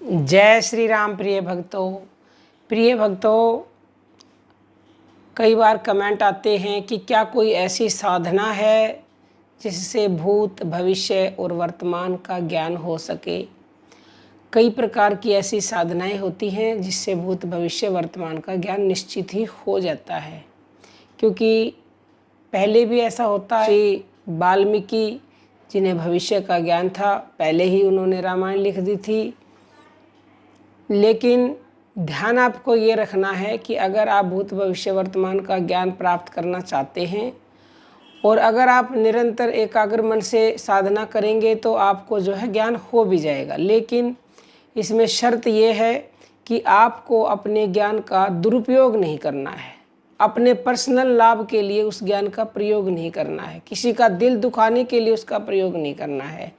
जय श्री राम। प्रिय भक्तों, कई बार कमेंट आते हैं कि क्या कोई ऐसी साधना है जिससे भूत, भविष्य और वर्तमान का ज्ञान हो सके। कई प्रकार की ऐसी साधनाएं होती हैं जिससे भूत, भविष्य, वर्तमान का ज्ञान निश्चित ही हो जाता है, क्योंकि पहले भी ऐसा होता है। श्री वाल्मीकि जिन्हें भविष्य का ज्ञान था, पहले ही उन्होंने रामायण लिख दी थी। लेकिन ध्यान आपको ये रखना है कि अगर आप भूत, भविष्य, वर्तमान का ज्ञान प्राप्त करना चाहते हैं और अगर आप निरंतर एकाग्र मन से साधना करेंगे तो आपको जो है ज्ञान हो भी जाएगा। लेकिन इसमें शर्त ये है कि आपको अपने ज्ञान का दुरुपयोग नहीं करना है, अपने पर्सनल लाभ के लिए उस ज्ञान का प्रयोग नहीं करना है, किसी का दिल दुखाने के लिए उसका प्रयोग नहीं करना है।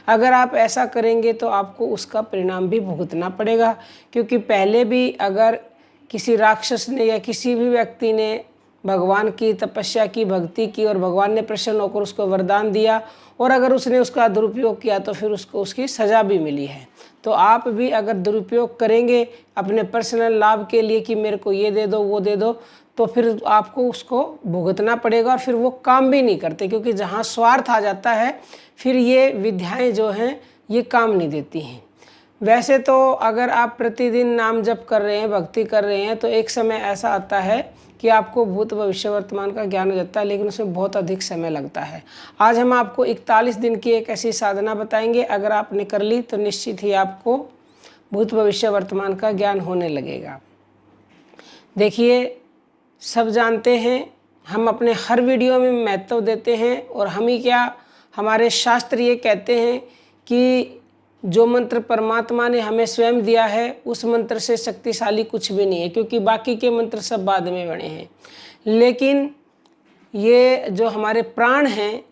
अगर आप ऐसा करेंगे तो आपको उसका परिणाम भी भुगतना पड़ेगा, क्योंकि पहले भी अगर किसी राक्षस ने या किसी भी व्यक्ति ने भगवान की तपस्या की, भक्ति की और भगवान ने प्रसन्न होकर उसको वरदान दिया और अगर उसने उसका दुरुपयोग किया तो फिर उसको उसकी सज़ा भी मिली है। तो आप भी अगर दुरुपयोग करेंगे अपने पर्सनल लाभ के लिए कि मेरे को ये दे दो, वो दे दो, तो फिर आपको उसको भुगतना पड़ेगा और फिर वो काम भी नहीं करते, क्योंकि जहाँ स्वार्थ आ जाता है फिर ये विद्याएं जो हैं ये काम नहीं देती हैं। वैसे तो अगर आप प्रतिदिन नाम जप कर रहे हैं, भक्ति कर रहे हैं, तो एक समय ऐसा आता है कि आपको भूत, भविष्य, वर्तमान का ज्ञान हो जाता है, लेकिन उसमें बहुत अधिक समय लगता है। आज हम आपको 41 दिन की एक ऐसी साधना बताएंगे, अगर आपने कर ली तो निश्चित ही आपको भूत, भविष्य, वर्तमान का ज्ञान होने लगेगा। देखिए, सब जानते हैं, हम अपने हर वीडियो में महत्व देते हैं और हम ही क्या, हमारे शास्त्र ये कहते हैं कि जो मंत्र परमात्मा ने हमें स्वयं दिया है उस मंत्र से शक्तिशाली कुछ भी नहीं है, क्योंकि बाकी के मंत्र सब बाद में बने हैं। लेकिन ये जो हमारे प्राण हैं,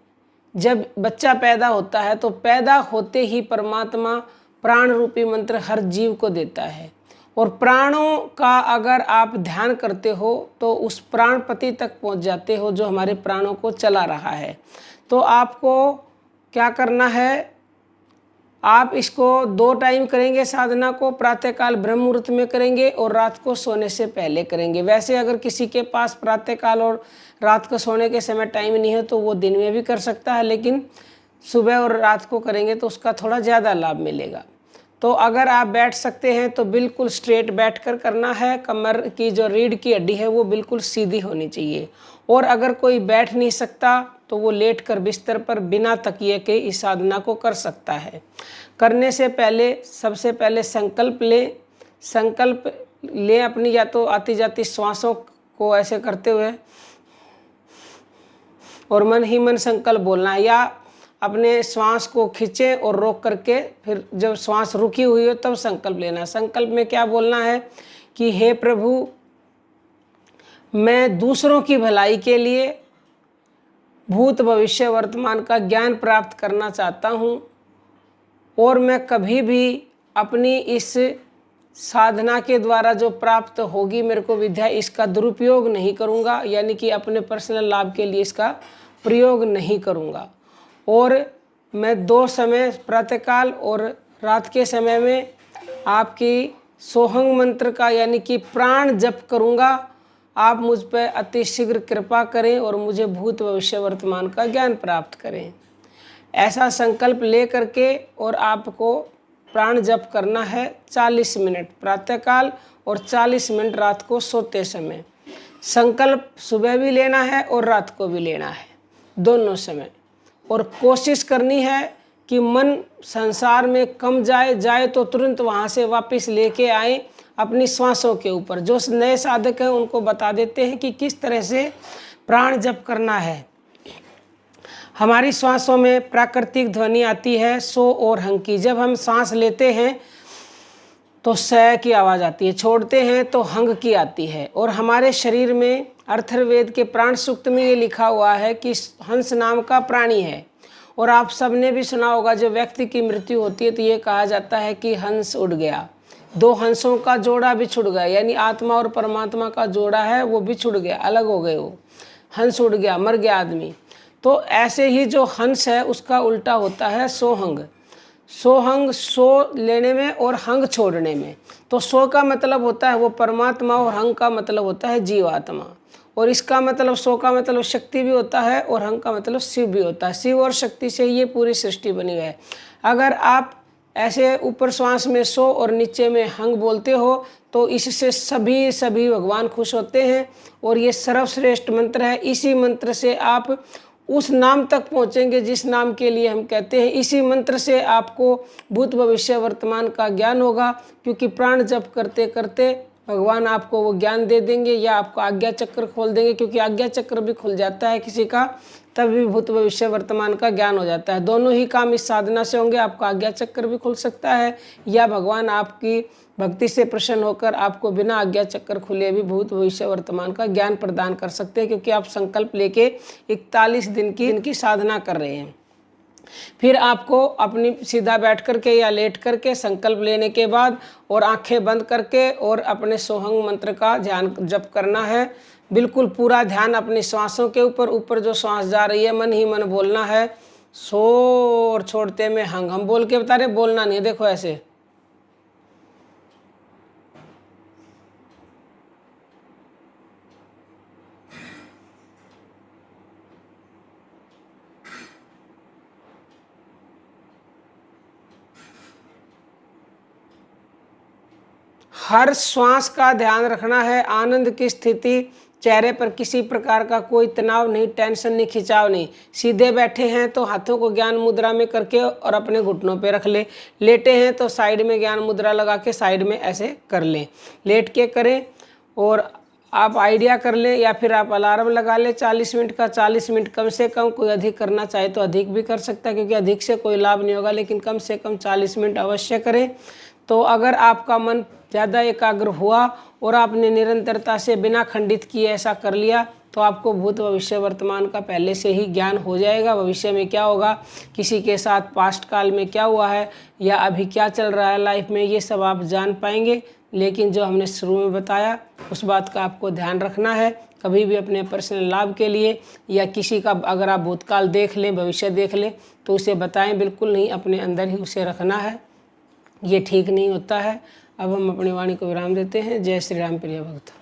जब बच्चा पैदा होता है तो पैदा होते ही परमात्मा प्राण रूपी मंत्र हर जीव को देता है और प्राणों का अगर आप ध्यान करते हो तो उस प्राणपति तक पहुंच जाते हो जो हमारे प्राणों को चला रहा है। तो आपको क्या करना है, आप इसको 2 टाइम करेंगे साधना को, प्रातःकाल ब्रह्म मुहूर्त में करेंगे और रात को सोने से पहले करेंगे। वैसे अगर किसी के पास प्रातःकाल और रात को सोने के समय टाइम नहीं है तो वो दिन में भी कर सकता है, लेकिन सुबह और रात को करेंगे तो उसका थोड़ा ज़्यादा लाभ मिलेगा। तो अगर आप बैठ सकते हैं तो बिल्कुल स्ट्रेट बैठकर करना है, कमर की जो रीढ़ की हड्डी है वो बिल्कुल सीधी होनी चाहिए। और अगर कोई बैठ नहीं सकता तो वो लेटकर बिस्तर पर बिना तकिए के इस साधना को कर सकता है। करने से पहले सबसे पहले संकल्प लें अपनी, या तो आती जाती श्वासों को ऐसे करते हुए और मन ही मन संकल्प बोलना है, या अपने श्वास को खींचे और रोक करके फिर जब श्वास रुकी हुई हो तब संकल्प लेना। संकल्प में क्या बोलना है कि हे प्रभु, मैं दूसरों की भलाई के लिए भूत, भविष्य, वर्तमान का ज्ञान प्राप्त करना चाहता हूँ और मैं कभी भी अपनी इस साधना के द्वारा जो प्राप्त होगी मेरे को विद्या, इसका दुरुपयोग नहीं करूँगा, यानी कि अपने पर्सनल लाभ के लिए इसका प्रयोग नहीं करूँगा। और मैं 2 समय प्रातःकाल और रात के समय में आपकी सोहंग मंत्र का यानी कि प्राण जप करूँगा। आप मुझ पर अति शीघ्र कृपा करें और मुझे भूत, भविष्य, वर्तमान का ज्ञान प्राप्त करें। ऐसा संकल्प ले करके और आपको प्राण जप करना है 40 मिनट प्रातःकाल और 40 मिनट रात को सोते समय। संकल्प सुबह भी लेना है और रात को भी लेना है, दोनों समय। और कोशिश करनी है कि मन संसार में कम जाए तो तुरंत वहाँ से वापस लेके आए अपनी श्वासों के ऊपर। जो नए साधक हैं उनको बता देते हैं कि किस तरह से प्राण जप करना है। हमारी श्वासों में प्राकृतिक ध्वनि आती है सो और हंग की। जब हम सांस लेते हैं तो स की आवाज़ आती है, छोड़ते हैं तो हंग की आती है। और हमारे शरीर में अथर्ववेद के प्राण सूक्त में ये लिखा हुआ है कि हंस नाम का प्राणी है। और आप सबने भी सुना होगा, जब व्यक्ति की मृत्यु होती है तो ये कहा जाता है कि हंस उड़ गया, 2 हंसों का जोड़ा बिछुड़ गया, यानी आत्मा और परमात्मा का जोड़ा है वो बिछुड़ गया, अलग हो गए, वो हंस उड़ गया, मर गया आदमी। तो ऐसे ही जो हंस है उसका उल्टा होता है सोहंग। सोहंग सो लेने में और हंग छोड़ने में। तो सो का मतलब होता है वो परमात्मा और हंग का मतलब होता है जीवात्मा। और इसका मतलब सो का मतलब शक्ति भी होता है और हंग का मतलब शिव भी होता है। शिव और शक्ति से ये पूरी सृष्टि बनी है। अगर आप ऐसे ऊपर श्वास में सो और नीचे में हंग बोलते हो तो इससे सभी भगवान खुश होते हैं। और ये सर्वश्रेष्ठ मंत्र है। इसी मंत्र से आप उस नाम तक पहुँचेंगे जिस नाम के लिए हम कहते हैं। इसी मंत्र से आपको भूत भविष्य वर्तमान का ज्ञान होगा, क्योंकि प्राण जप करते करते भगवान आपको वो ज्ञान दे देंगे या आपको आज्ञा चक्र खोल देंगे। क्योंकि आज्ञा चक्र भी खुल जाता है किसी का, तब भी भूत भविष्य वर्तमान का ज्ञान हो जाता है। दोनों ही काम इस साधना से होंगे। आपका आज्ञा चक्र भी खुल सकता है या भगवान आपकी भक्ति से प्रसन्न होकर आपको बिना आज्ञा चक्र खुले भी भूत भविष्य वर्तमान का ज्ञान प्रदान कर सकते हैं। क्योंकि आप संकल्प लेके 41 दिन की साधना कर रहे हैं। फिर आपको अपनी सीधा बैठ करके या लेट करके संकल्प लेने के बाद और आंखें बंद करके और अपने सोहंग मंत्र का ध्यान जप करना है। बिल्कुल पूरा ध्यान अपनी श्वासों के ऊपर जो श्वास जा रही है मन ही मन बोलना है। सो और छोड़ते में हंग। हम बोल के बता रहे, बोलना नहीं। देखो ऐसे हर श्वास का ध्यान रखना है। आनंद की स्थिति, चेहरे पर किसी प्रकार का कोई तनाव नहीं, टेंशन नहीं, खिंचाव नहीं। सीधे बैठे हैं तो हाथों को ज्ञान मुद्रा में करके और अपने घुटनों पे रख लें। लेटे हैं तो साइड में ज्ञान मुद्रा लगा के साइड में ऐसे कर लें। लेट के करें और आप आइडिया कर लें या फिर आप अलार्म लगा लें 40 मिनट का। 40 मिनट कम से कम, कोई अधिक करना चाहे तो अधिक भी कर सकता है, क्योंकि अधिक से कोई लाभ नहीं होगा, लेकिन कम से कम 40 मिनट अवश्य करें। तो अगर आपका मन ज़्यादा एकाग्र हुआ और आपने निरंतरता से बिना खंडित किए ऐसा कर लिया तो आपको भूत भविष्य वर्तमान का पहले से ही ज्ञान हो जाएगा। भविष्य में क्या होगा, किसी के साथ पास्ट काल में क्या हुआ है या अभी क्या चल रहा है लाइफ में, ये सब आप जान पाएंगे। लेकिन जो हमने शुरू में बताया उस बात का आपको ध्यान रखना है। कभी भी अपने पर्सनल लाभ के लिए या किसी का अगर आप भूतकाल देख लें, भविष्य देख लें तो उसे बताएं बिल्कुल नहीं, अपने अंदर ही उसे रखना है। ये ठीक नहीं होता है। अब हम अपनी वाणी को विराम देते हैं। जय श्री राम प्रिय भक्त।